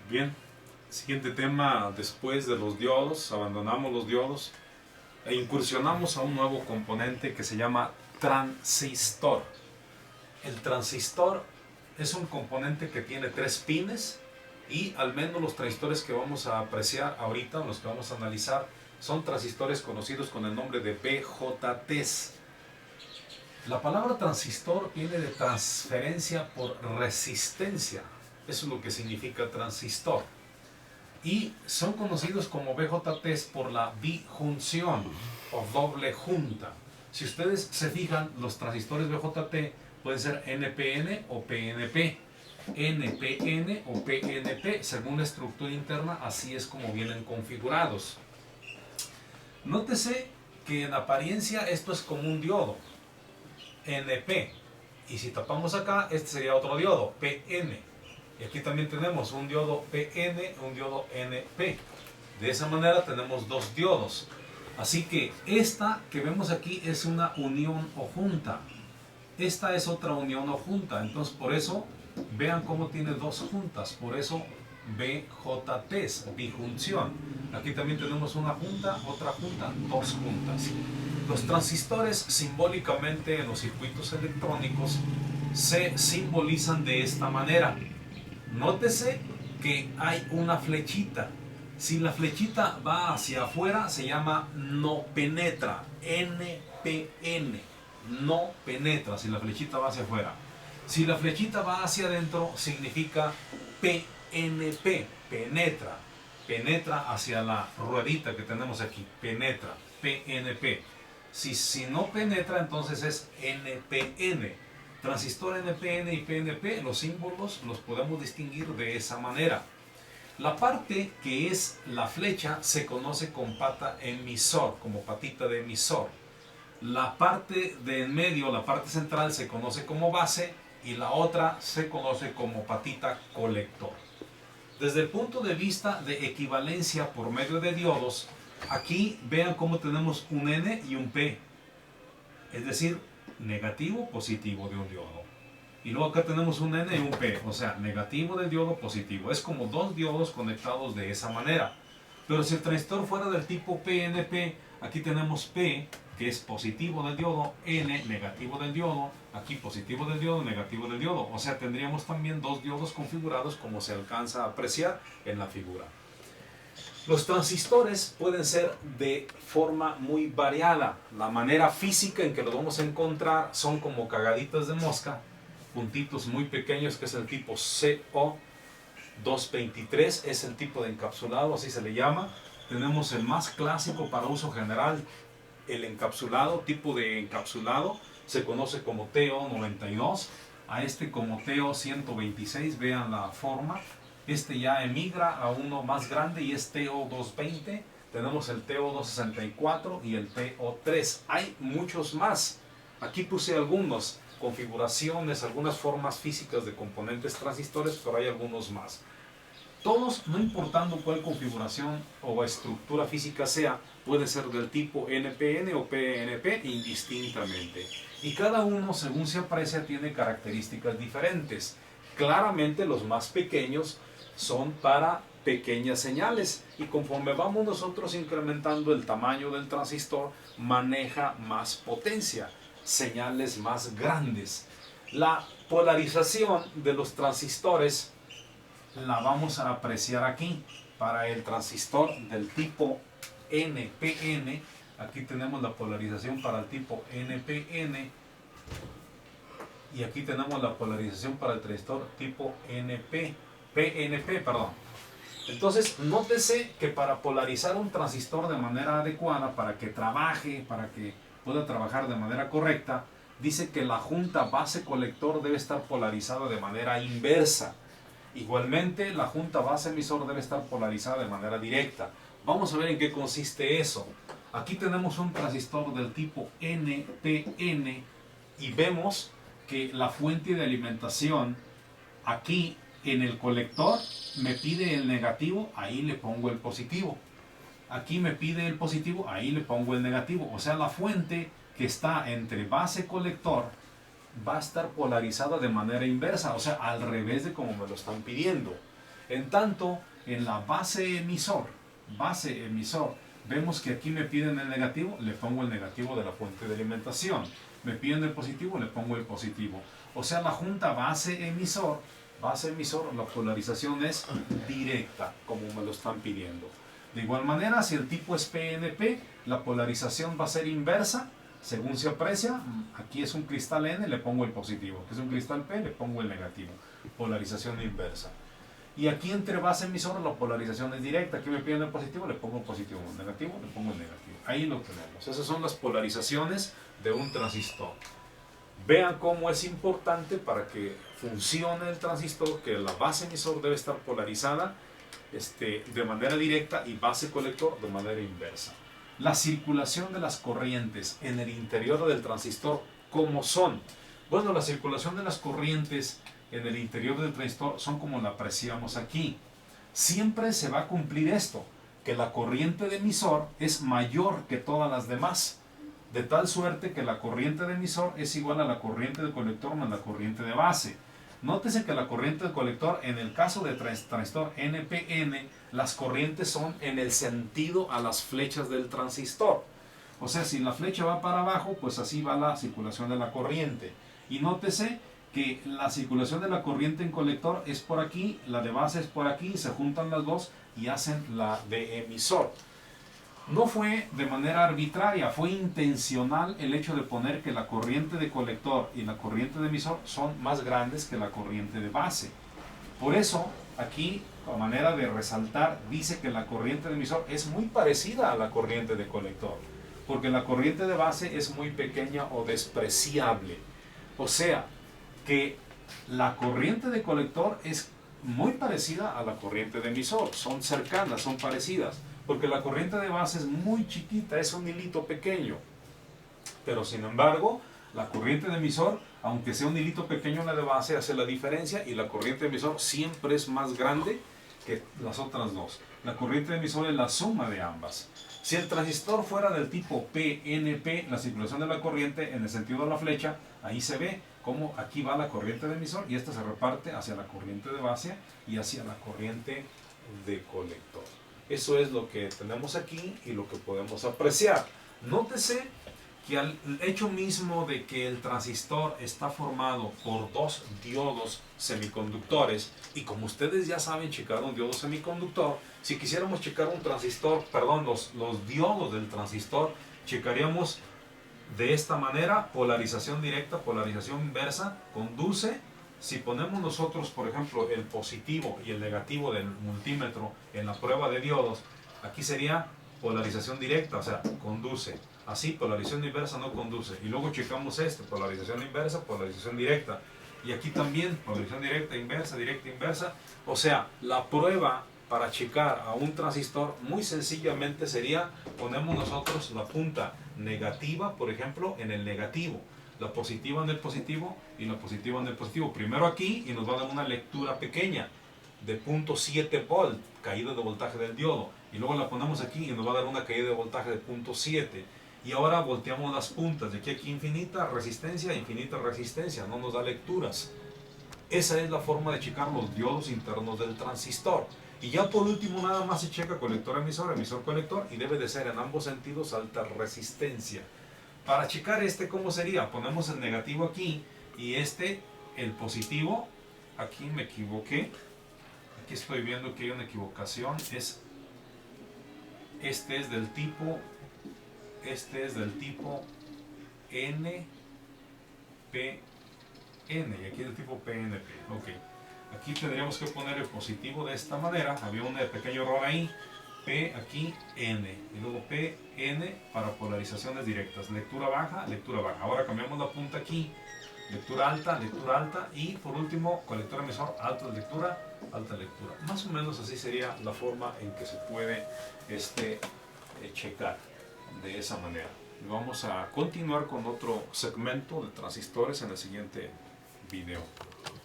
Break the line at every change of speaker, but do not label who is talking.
Bien, siguiente tema, después de los diodos, abandonamos los diodos e incursionamos a un nuevo componente que se llama transistor. El transistor es un componente que tiene 3 pines y al menos los transistores que vamos a apreciar ahorita, los que vamos a analizar, son transistores conocidos con el nombre de BJTs. La palabra transistor viene de transferencia por resistencia. Eso es lo que significa transistor. Y son conocidos como BJTs por la bijunción o doble junta. Si ustedes se fijan, los transistores BJT pueden ser NPN o PNP. NPN o PNP, según la estructura interna, así es como vienen configurados. Nótese que en apariencia esto es como un diodo, NP. Y si tapamos acá, este sería otro diodo, PN. Y aquí también tenemos un diodo PN, un diodo NP. De esa manera tenemos dos diodos. Así que esta que vemos aquí es una unión o junta. Esta es otra unión o junta. Entonces por eso, vean cómo tiene dos juntas. Por eso BJTs, bijunción. Aquí también tenemos una junta, otra junta, dos juntas. Los transistores simbólicamente en los circuitos electrónicos se simbolizan de esta manera. Nótese que hay una flechita. Si la flechita va hacia afuera se llama no penetra, NPN, no penetra si la flechita va hacia afuera. Si la flechita va hacia adentro significa PNP, penetra, penetra hacia la ruedita que tenemos aquí, penetra, PNP. Si no penetra entonces es NPN. Transistor NPN y PNP, los símbolos los podemos distinguir de esa manera. La parte que es la flecha se conoce con pata emisor, como patita de emisor. La parte de en medio, la parte central, se conoce como base y la otra se conoce como patita colector. Desde el punto de vista de equivalencia por medio de diodos, aquí vean cómo tenemos un N y un P, es decir, negativo, positivo de un diodo. Y luego acá tenemos un N y un P, o sea, negativo del diodo, positivo. Es como dos diodos conectados de esa manera. Pero si el transistor fuera del tipo PNP, aquí tenemos P, que es positivo del diodo, N, negativo del diodo, aquí positivo del diodo, negativo del diodo. O sea, tendríamos también dos diodos configurados como se alcanza a apreciar en la figura. Los transistores pueden ser de forma muy variada. La manera física en que los vamos a encontrar son como cagaditas de mosca, puntitos muy pequeños, que es el tipo CO223, es el tipo de encapsulado, así se le llama. Tenemos el más clásico para uso general, el encapsulado, tipo de encapsulado, se conoce como TO92, a este como TO126, vean la forma. Este ya emigra a uno más grande y es TO220. Tenemos el TO264 y el TO3. Hay muchos más. Aquí puse algunos, configuraciones, algunas formas físicas de componentes transistores, pero hay algunos más. Todos, no importando cuál configuración o estructura física sea, puede ser del tipo NPN o PNP indistintamente. Y cada uno, según se aprecia, tiene características diferentes. Claramente los más pequeños son para pequeñas señales y conforme vamos nosotros incrementando el tamaño del transistor, maneja más potencia, señales más grandes. La polarización de los transistores la vamos a apreciar aquí. Para el transistor del tipo NPN, aquí tenemos la polarización para el tipo NPN y aquí tenemos la polarización para el transistor tipo PNP, perdón. Entonces, nótese que para polarizar un transistor de manera adecuada, para que trabaje, para que pueda trabajar de manera correcta, dice que la junta base colector debe estar polarizada de manera inversa. Igualmente, la junta base emisor debe estar polarizada de manera directa. Vamos a ver en qué consiste eso. Aquí tenemos un transistor del tipo NPN y vemos que la fuente de alimentación aquí en el colector me pide el negativo, ahí le pongo el positivo. Aquí me pide el positivo, ahí le pongo el negativo. O sea, la fuente que está entre base colector va a estar polarizada de manera inversa, o sea, al revés de como me lo están pidiendo. En tanto, en la base emisor, vemos que aquí me piden el negativo, le pongo el negativo de la fuente de alimentación. Me piden el positivo, le pongo el positivo. O sea, la junta base-emisor, la polarización es directa, como me lo están pidiendo. De igual manera, si el tipo es PNP, la polarización va a ser inversa, según se aprecia. Aquí es un cristal N, le pongo el positivo. Aquí es un cristal P, le pongo el negativo. Polarización inversa. Y aquí entre base emisor la polarización es directa. Aquí me piden el positivo, le pongo el positivo. El negativo, le pongo el negativo. Ahí lo tenemos. Esas son las polarizaciones de un transistor. Vean cómo es importante para que funcione el transistor que la base emisor debe estar polarizada de manera directa y base colector de manera inversa. La circulación de las corrientes en el interior del transistor, ¿cómo son? Bueno, la circulación de las corrientes en el interior del transistor son como la apreciamos aquí. Siempre se va a cumplir esto, que la corriente de emisor es mayor que todas las demás, de tal suerte que la corriente de emisor es igual a la corriente de colector más la corriente de base. Nótese que la corriente de colector, en el caso de transistor NPN, las corrientes son en el sentido a las flechas del transistor. O sea, si la flecha va para abajo, pues así va la circulación de la corriente. Y nótese que la circulación de la corriente en colector es por aquí, la de base es por aquí, se juntan las dos y hacen la de emisor. No fue de manera arbitraria, fue intencional el hecho de poner que la corriente de colector y la corriente de emisor son más grandes que la corriente de base. Por eso, aquí, a manera de resaltar, dice que la corriente de emisor es muy parecida a la corriente de colector, porque la corriente de base es muy pequeña o despreciable. O sea, que la corriente de colector es muy parecida a la corriente de emisor, son cercanas, son parecidas, porque la corriente de base es muy chiquita, es un hilito pequeño. Pero sin embargo, la corriente de emisor, aunque sea un hilito pequeño en la de base, hace la diferencia, y la corriente de emisor siempre es más grande que las otras dos. La corriente de emisor es la suma de ambas. Si el transistor fuera del tipo PNP, la circulación de la corriente en el sentido de la flecha, ahí se ve cómo aquí va la corriente de emisor y esta se reparte hacia la corriente de base y hacia la corriente de colector. Eso es lo que tenemos aquí y lo que podemos apreciar. Nótese que al hecho mismo de que el transistor está formado por dos diodos semiconductores, y como ustedes ya saben checar un diodo semiconductor, si quisiéramos checar un transistor, perdón, los diodos del transistor, checaríamos de esta manera: polarización directa, polarización inversa, conduce. Si ponemos nosotros, por ejemplo, el positivo y el negativo del multímetro en la prueba de diodos, aquí sería polarización directa, o sea, conduce. Así, polarización inversa no conduce. Y luego checamos polarización inversa, polarización directa. Y aquí también, polarización directa, inversa. O sea, la prueba para checar a un transistor muy sencillamente sería: ponemos nosotros la punta negativa, por ejemplo, en el negativo, la positiva en el positivo y la positiva en el positivo. Primero aquí, y nos va a dar una lectura pequeña de 0.7 volt, caída de voltaje del diodo. Y luego la ponemos aquí y nos va a dar una caída de voltaje de 0.7. Y ahora volteamos las puntas, de aquí a aquí infinita resistencia, no nos da lecturas. Esa es la forma de checar los diodos internos del transistor. Y ya por último nada más se checa colector-emisor, emisor-colector, y debe de ser en ambos sentidos alta resistencia. Para checar ¿cómo sería? Ponemos el negativo aquí y el positivo. Aquí me equivoqué. Aquí estoy viendo que hay una equivocación. Este es del tipo NPN y aquí es del tipo PNP. Ok. Aquí tendríamos que poner el positivo de esta manera. Había un pequeño error ahí. P aquí, N. Y luego P, N para polarizaciones directas. Lectura baja, lectura baja. Ahora cambiamos la punta aquí. Lectura alta. Y por último, colector emisor, alta lectura. Más o menos así sería la forma en que se puede checar de esa manera. Vamos a continuar con otro segmento de transistores en el siguiente video.